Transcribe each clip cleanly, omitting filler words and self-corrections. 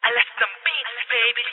Alas ng beats, baby.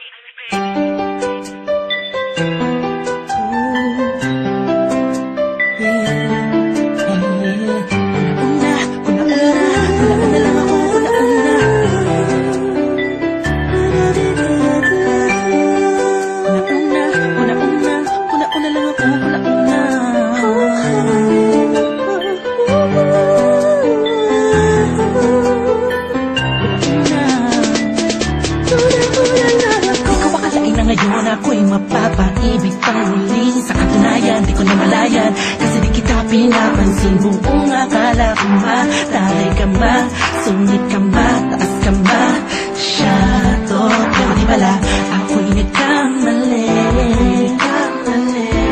Ngayon ako'y mapapaibig pang muli. Sa katunayan, di ko na malayan, kasi di kita pinapansin. Buong akala ko matay ka ba, sungit ka ba, taas ka ba, siya to. Pero di pala, ako'y nagkamali.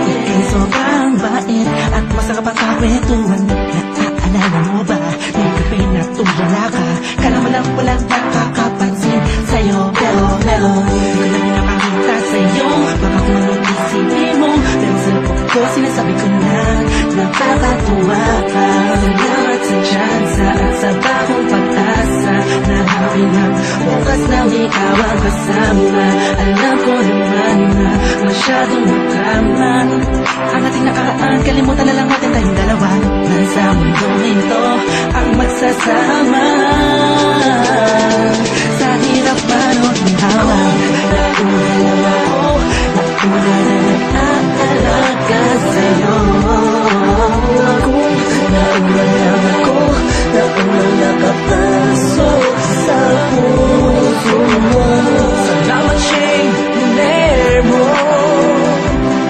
Ika'y sobrang bait at masarap ang kakwentuhan. Naaalala mo ba, nung gabi na tumula ka, kala mo lang walang nakakapansin sa'yo. Pero di ko lang nakakita sa'yo, baka kung anong isipin mo, pero sa loob ko sinasabi ko na nakakatuwa ka. Salamat sa tsansa at sa bagong pag-asa na happy na bukas na ikaw ang kasama. Alam ko naman na masyadong magkama ang ating nakaraan, kalimutan na lang natin tayong dalawa. Nasa mundong ito ang magsasama. Sa hirap man o ginhawa, nauna lang ako, nauna na nag-aalaga sa'yo. Nauna lang ako, nauna nakapasok sa puso mo. Salamat, Shane, Nemo.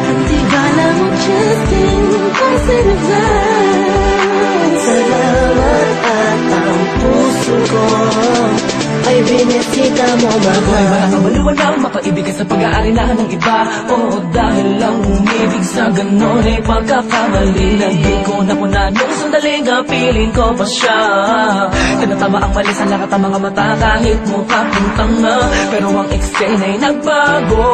Hindi ba lang Justin, kasi salamat at ang puso ko ay binisita mo, mahal. Walang ang mapaibig ka sa pag-aarinahan ng iba. Oo, dahil lang umibig sa ganon ay pagkakamali. Hindi ko napuna nung sandaling piling ko pa siya. Tinatama ang mali sa lahat ng mga mata, kahit mukha kong tanga. Pero ang eksena ay nagbago,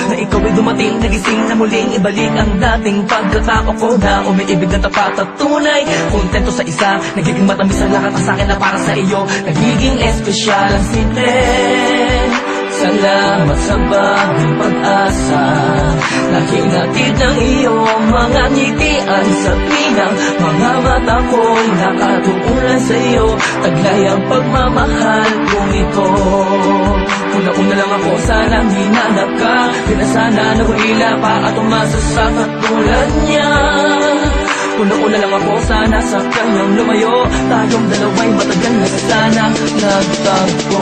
na ikaw ay dumating, nagising na muling ibalik ang dating pagkatao ko na umiibig ng tapat at tunay. Kontento sa isa, nagiging matamis ang lahat ang sakin na para sa iyo. Nagiging espesyal ang sine. Salamat sa bagong pag-asa na hinatid ng iyong mga ngitian. Sa pinang mga mata ko'y nakatuunan sa iyo, taglay ang pagmamahal kong ito. Una-una lang ako, sanang hinanap ka, di na sana nahuila pa at umasa sa katulad niya. Una-una lang ako, sana sa kanyang lumayo, tayong dalawa'y matagal na sana nagtagpo.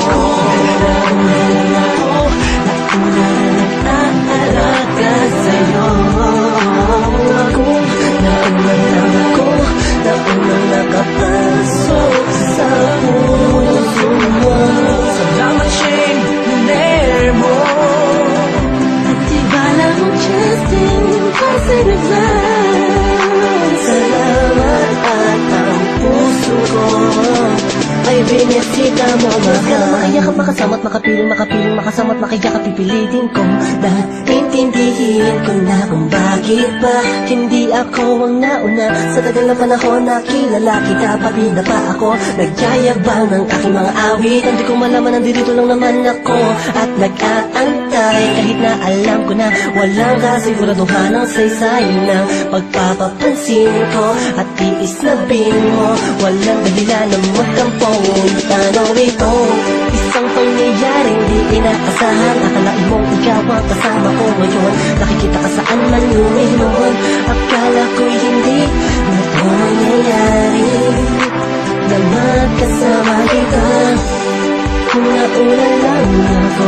Nauna na nag-aalaga sa'yo. Nauna lang ako, nauna nakapasok sa puso mo. Salamat, Shane, Nemo. At iba lang Justin, kasi salamat at ang puso ko ay binisita mo, mahal. Makaiyak at makasama't makapiling, makasamat makaiyak at pipilitin ko. Dahil intindihin ko na kung bakit ba hindi ako ang nauna. Sa tagal na panahon na kilala kita, pati na pa ako nagyayabang ng aking mga awit. Hindi ko malaman, nandito lang naman ako at nag-aantay, kahit na alam ko na walang kasiguraduhan ang saysay ng pagpapapansin ko at tiis na bin mo. Walang dahilan na magkampong tanong ito, isang pangyayaring di inaasahan. Akalain mong ikaw ang kasama ko ngayon, nakikita ka saan man lumiluhon. Akala ko'y hindi na mangyayari na magkasama kita. Una-una lang ako,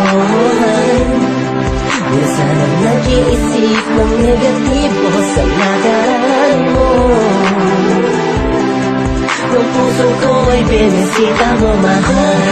minsan ang nag-iisip ng negatibo sa nakaraan mo. Ang puso ko ay binisita mo, mahal.